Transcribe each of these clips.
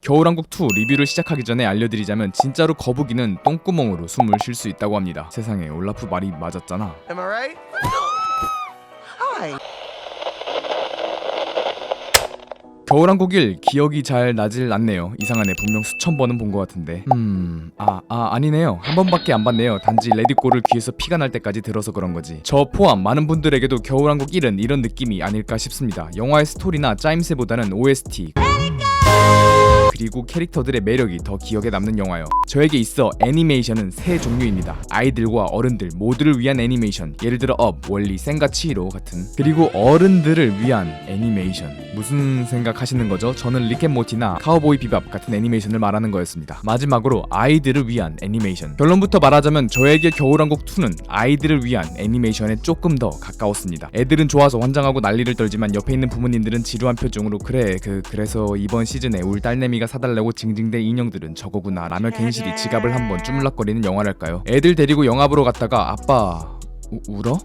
겨울왕국 2 리뷰를 시작하기 전에 알려드리자면 진짜로 거북이는 똥구멍으로 숨을 쉴 수 있다고 합니다. 세상에, 올라프 말이 맞았잖아. Am I right? Hi. 겨울왕국 1 기억이 잘 나질 않네요. 이상하네. 분명 수천 번은 본 것 같은데. 아니네요. 한 번밖에 안 봤네요. 단지 레디꼬를 귀에서 피가 날 때까지 들어서 그런 거지. 저 포함 많은 분들에게도 겨울왕국 1은 이런 느낌이 아닐까 싶습니다. 영화의 스토리나 짜임새보다는 OST 그리고 캐릭터들의 매력이 더 기억에 남는 영화요. 저에게 있어 애니메이션은 세 종류입니다. 아이들과 어른들 모두를 위한 애니메이션, 예를 들어 업, 월리, 센과 치히로 같은. 그리고 어른들을 위한 애니메이션, 무슨 생각하시는 거죠? 저는 리켓모티나 카우보이 비밥 같은 애니메이션을 말하는 거였습니다. 마지막으로 아이들을 위한 애니메이션. 결론부터 말하자면 저에게 겨울왕국 2는 아이들을 위한 애니메이션에 조금 더 가까웠습니다. 애들은 좋아서 환장하고 난리를 떨지만 옆에 있는 부모님들은 지루한 표정으로 그래서 이번 시즌에 울 딸내미가 사달라고 징징댄 인형들은 저거구나 라며 괜시리 지갑을 한번 쭈물락거리는 영화랄까요. 애들 데리고 영화 보러 갔다가 아빠 울어?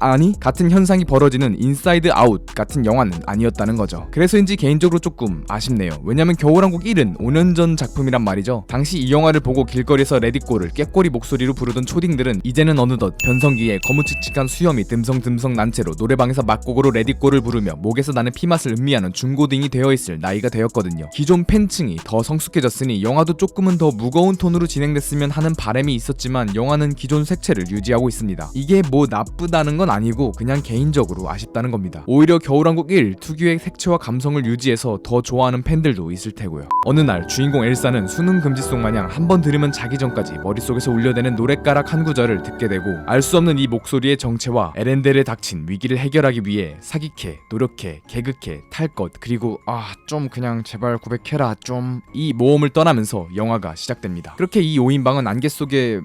아니, 같은 현상이 벌어지는 인사이드 아웃 같은 영화는 아니었다는 거죠. 그래서인지 개인적으로 조금 아쉽네요. 왜냐면 겨울왕국 1은 5년 전 작품이란 말이죠. 당시 이 영화를 보고 길거리에서 레디꼬를 깨꼬리 목소리로 부르던 초딩들은 이제는 어느덧 변성기에 거무칙칙한 수염이 듬성듬성 난 채로 노래방에서 막곡으로 레디꼬를 부르며 목에서 나는 피맛을 음미하는 중고딩이 되어있을 나이가 되었거든요. 기존 팬층이 더 성숙해졌으니 영화도 조금은 더 무거운 톤으로 진행됐으면 하는 바람이 있었지만 영화는 기존 색채를 유지하고 있습니다. 이게 뭐 나쁘다는 건 아니고 그냥 개인적으로 아쉽다는 겁니다. 오히려 겨울왕국 1 특유의 색채와 감성을 유지해서 더 좋아하는 팬들도 있을 테고요. 어느 날 주인공 엘사는 수능 금지송 마냥 한 번 들으면 자기 전까지 머릿속에서 울려대는 노랫가락 한 구절을 듣게 되고 알 수 없는 이 목소리의 정체와 에렌델에 닥친 위기를 해결하기 위해 사기캐, 노력캐, 개그캐, 탈 것, 그리고 좀 그냥 제발 고백해라 좀, 이 모험을 떠나면서 영화가 시작됩니다. 그렇게 이 5인방은 안개 속에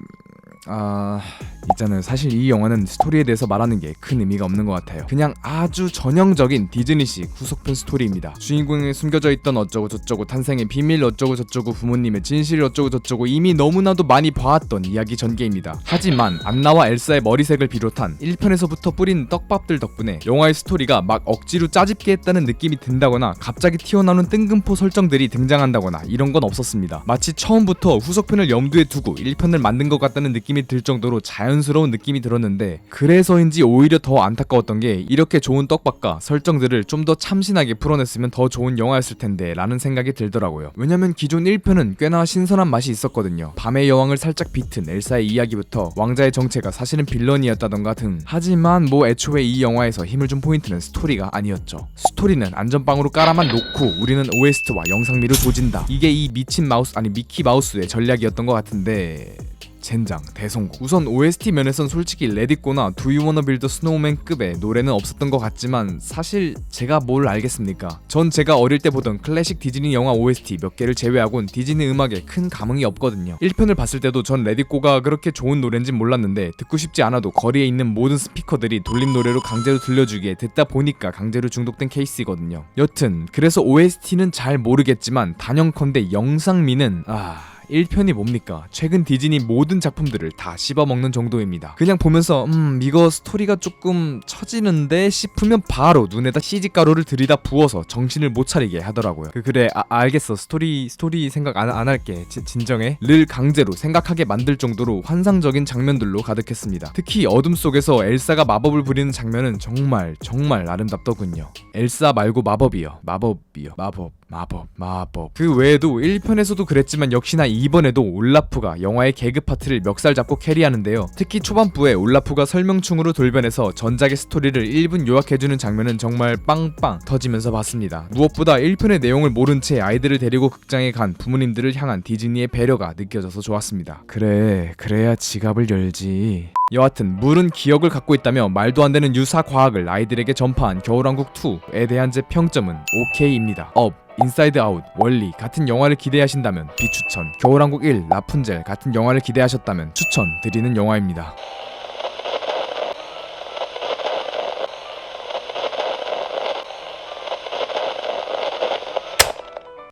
있잖아요. 사실 이 영화는 스토리에 대해서 말하는 게 큰 의미가 없는 것 같아요. 그냥 아주 전형적인 디즈니식 후속편 스토리입니다. 주인공에 숨겨져 있던 어쩌고 저쩌고, 탄생의 비밀 어쩌고 저쩌고, 부모님의 진실 어쩌고 저쩌고, 이미 너무나도 많이 봐왔던 이야기 전개입니다. 하지만 안나와 엘사의 머리색을 비롯한 1편에서부터 뿌린 떡밥들 덕분에 영화의 스토리가 막 억지로 짜집게 했다는 느낌이 든다거나 갑자기 튀어나오는 뜬금포 설정들이 등장한다거나 이런 건 없었습니다. 마치 처음부터 후속편을 염두에 두고 1편을 만든 것 같다는 느낌이 들 정도로 자연스러운 느낌이 들었는데, 그래서인지 오히려 더 안타까웠던 게 이렇게 좋은 떡밥과 설정들을 좀 더 참신하게 풀어냈으면 더 좋은 영화였을 텐데 라는 생각이 들더라고요. 왜냐면 기존 1편은 꽤나 신선한 맛이 있었거든요. 밤의 여왕을 살짝 비튼 엘사의 이야기부터 왕자의 정체가 사실은 빌런이었다던가 등. 하지만 뭐 애초에 이 영화에서 힘을 준 포인트는 스토리가 아니었죠. 스토리는 안전빵으로 깔아만 놓고 우리는 OST와 영상미를 조진다. 이게 이 미친 마우스, 아니 미키 마우스의 전략이었던 것 같은데 젠장 대성공. 우선 OST 면에선 솔직히 레디꼬나 Do You Wanna Build a Snowman급의 노래는 없었던 것 같지만 사실 제가 뭘 알겠습니까? 전 제가 어릴 때 보던 클래식 디즈니 영화 OST 몇 개를 제외하곤 디즈니 음악에 큰 감흥이 없거든요. 1편을 봤을 때도 전 레디꼬가 그렇게 좋은 노래인진 몰랐는데 듣고 싶지 않아도 거리에 있는 모든 스피커들이 돌림 노래로 강제로 들려주기에 듣다 보니까 강제로 중독된 케이스이거든요. 여튼 그래서 OST는 잘 모르겠지만 단연컨대 영상미는 1편이 뭡니까? 최근 디즈니 모든 작품들을 다 씹어먹는 정도입니다. 그냥 보면서 이거 스토리가 조금 처지는데 싶으면 바로 눈에다 CG가루를 들이다 부어서 정신을 못 차리게 하더라고요. 그래 알겠어, 스토리 생각 안 할게, 진정해 를 강제로 생각하게 만들 정도로 환상적인 장면들로 가득했습니다. 특히 어둠 속에서 엘사가 마법을 부리는 장면은 정말 아름답더군요. 엘사 말고 마법이요. 마법. 그 외에도 1편에서도 그랬지만 역시나 이번에도 올라프가 영화의 개그 파트를 멱살 잡고 캐리하는데요. 특히 초반부에 올라프가 설명충으로 돌변해서 전작의 스토리를 1분 요약해주는 장면은 정말 빵빵 터지면서 봤습니다. 무엇보다 1편의 내용을 모른 채 아이들을 데리고 극장에 간 부모님들을 향한 디즈니의 배려가 느껴져서 좋았습니다. 그래야 지갑을 열지. 여하튼 물은 기억을 갖고 있다며 말도 안 되는 유사 과학을 아이들에게 전파한 겨울왕국 2에 대한 제 평점은 OK입니다. 업, 인사이드 아웃, 월리 같은 영화를 기대하신다면 비추천, 겨울왕국 1, 라푼젤 같은 영화를 기대하셨다면 추천드리는 영화입니다.